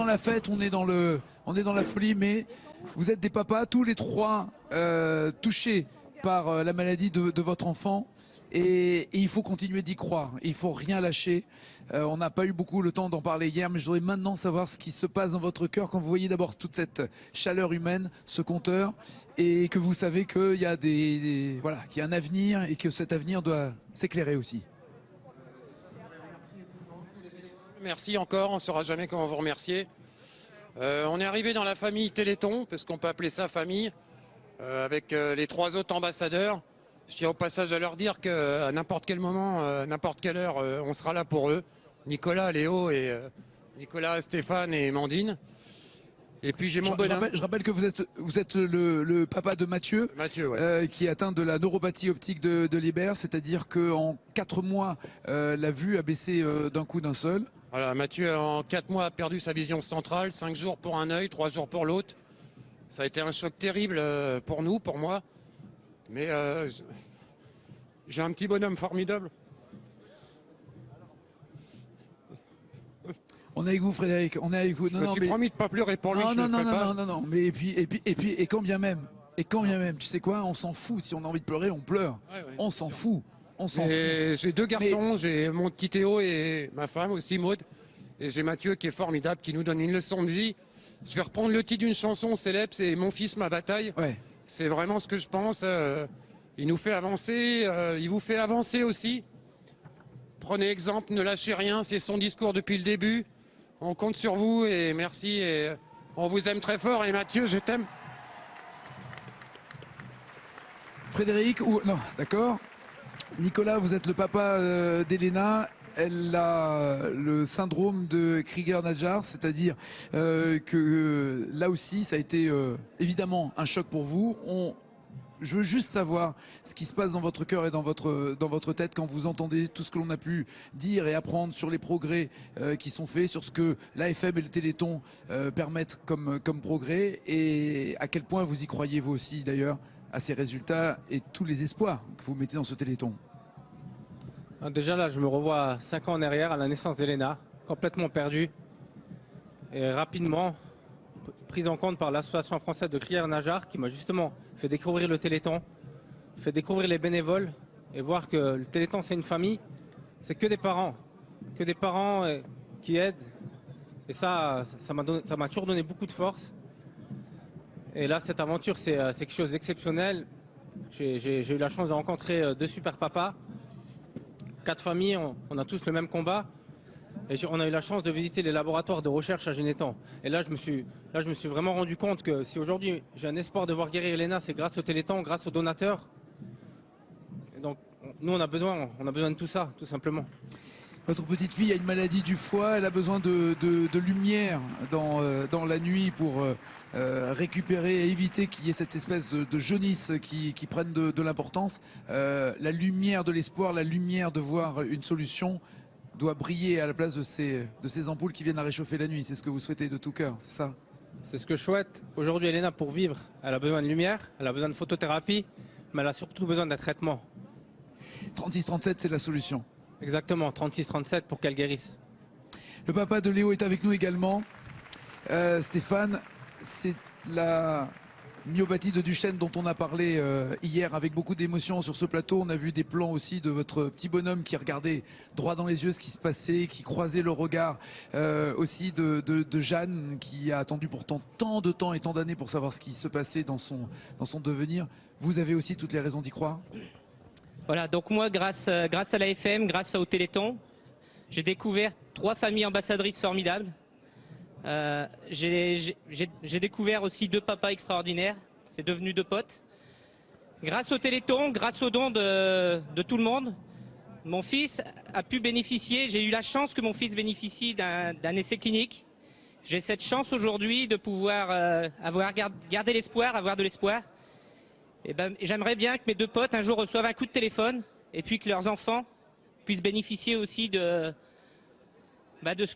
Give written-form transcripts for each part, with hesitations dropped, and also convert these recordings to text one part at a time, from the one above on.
la fête, on est dans la folie, mais vous êtes des papas, tous les trois touchés par la maladie de votre enfant. Et il faut continuer d'y croire, il faut rien lâcher. On n'a pas eu beaucoup le temps d'en parler hier, mais je voudrais maintenant savoir ce qui se passe dans votre cœur quand vous voyez d'abord toute cette chaleur humaine, ce compteur, et que vous savez qu'il y a voilà, qu'il y a un avenir et que cet avenir doit s'éclairer aussi. Merci encore, on ne saura jamais comment vous remercier. On est arrivé dans la famille Téléthon, parce qu'on peut appeler ça famille, avec les 3 autres ambassadeurs. Je tiens au passage à leur dire qu'à n'importe quel moment, n'importe quelle heure, on sera là pour eux. Nicolas, Léo et Nicolas, Stéphane et Mandine. Et puis j'ai mon bonhomme. Je rappelle que vous êtes le papa de Mathieu, ouais. qui est atteint de la neuropathie optique de Leber, c'est-à-dire qu'en 4 mois, la vue a baissé d'un coup d'un seul. Voilà, Mathieu en 4 mois a perdu sa vision centrale, 5 jours pour un œil, 3 jours pour l'autre. Ça a été un choc terrible pour nous, pour moi. Mais j'ai un petit bonhomme formidable. On est avec vous, Frédéric. On est avec vous. Je me suis promis de ne pas pleurer pour lui. Non. Mais et quand bien même. Et quand bien même, tu sais quoi, on s'en fout. Si on a envie de pleurer, on pleure. Ouais. On s'en fout. On s'en fout. J'ai 2 garçons. J'ai mon petit Théo et ma femme aussi, Maud. Et j'ai Mathieu qui est formidable, qui nous donne une leçon de vie. Je vais reprendre le titre d'une chanson célèbre, c'est Mon fils, ma bataille. Ouais. C'est vraiment ce que je pense. Il nous fait avancer, il vous fait avancer aussi. Prenez exemple, ne lâchez rien, c'est son discours depuis le début. On compte sur vous et merci. Et on vous aime très fort. Et Mathieu, je t'aime. Frédéric, non, d'accord. Nicolas, vous êtes le papa d'Elena. Elle a le syndrome de Krieger-Nadjar, c'est-à-dire que là aussi, ça a été évidemment un choc pour vous. Je veux juste savoir ce qui se passe dans votre cœur et dans votre tête quand vous entendez tout ce que l'on a pu dire et apprendre sur les progrès qui sont faits, sur ce que l'AFM et le Téléthon permettent comme progrès, et à quel point vous y croyez vous aussi d'ailleurs à ces résultats et tous les espoirs que vous mettez dans ce Téléthon. Déjà là, je me revois 5 ans en arrière à la naissance d'Elena, complètement perdue et rapidement prise en compte par l'association française de Krieger-Nadjar qui m'a justement fait découvrir le Téléthon, fait découvrir les bénévoles et voir que le Téléthon c'est une famille, c'est que des parents qui aident, et ça m'a toujours donné beaucoup de force. Et là cette aventure c'est quelque chose d'exceptionnel. J'ai eu la chance de rencontrer 2 super papas. 4 familles, on a tous le même combat. Et on a eu la chance de visiter les laboratoires de recherche à Génétan. Et là, je me suis vraiment rendu compte que si aujourd'hui j'ai un espoir de voir guérir Elena, c'est grâce au Téléthon, grâce aux donateurs. Et donc, nous, on a besoin de tout ça, tout simplement. Votre petite fille a une maladie du foie, elle a besoin de lumière dans la nuit pour récupérer et éviter qu'il y ait cette espèce de jaunisse qui prenne de l'importance. La lumière de l'espoir, la lumière de voir une solution doit briller à la place de ces ampoules qui viennent à réchauffer la nuit. C'est ce que vous souhaitez de tout cœur, c'est ça? C'est ce que je souhaite. Aujourd'hui, Elena, pour vivre, elle a besoin de lumière, elle a besoin de photothérapie, mais elle a surtout besoin d'un traitement. 36-37, c'est la solution. Exactement, 36-37 pour qu'elle guérisse. Le papa de Léo est avec nous également. Stéphane, c'est la myopathie de Duchenne dont on a parlé hier avec beaucoup d'émotion sur ce plateau. On a vu des plans aussi de votre petit bonhomme qui regardait droit dans les yeux ce qui se passait, qui croisait le regard aussi de Jeanne, qui a attendu pourtant tant de temps et tant d'années pour savoir ce qui se passait dans son devenir. Vous avez aussi toutes les raisons d'y croire. Voilà, donc moi, grâce à l'AFM, grâce au Téléthon, j'ai découvert 3 familles ambassadrices formidables. J'ai découvert aussi 2 papas extraordinaires, c'est devenu 2 potes. Grâce au Téléthon, grâce aux dons de tout le monde, mon fils a pu bénéficier, j'ai eu la chance que mon fils bénéficie d'un essai clinique. J'ai cette chance aujourd'hui de pouvoir garder l'espoir, avoir de l'espoir. Et j'aimerais bien que mes 2 potes un jour reçoivent un coup de téléphone et puis que leurs enfants puissent bénéficier aussi de ce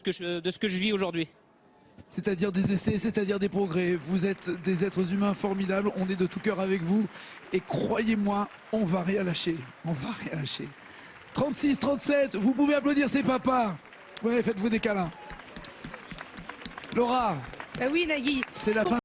que je vis aujourd'hui. C'est-à-dire des essais, c'est-à-dire des progrès. Vous êtes des êtres humains formidables, on est de tout cœur avec vous. Et croyez-moi, on va rien lâcher. On va rien lâcher. 36-37, vous pouvez applaudir ces papas. Ouais, faites-vous des câlins. Laura, Bah oui, Nagui. c'est la fin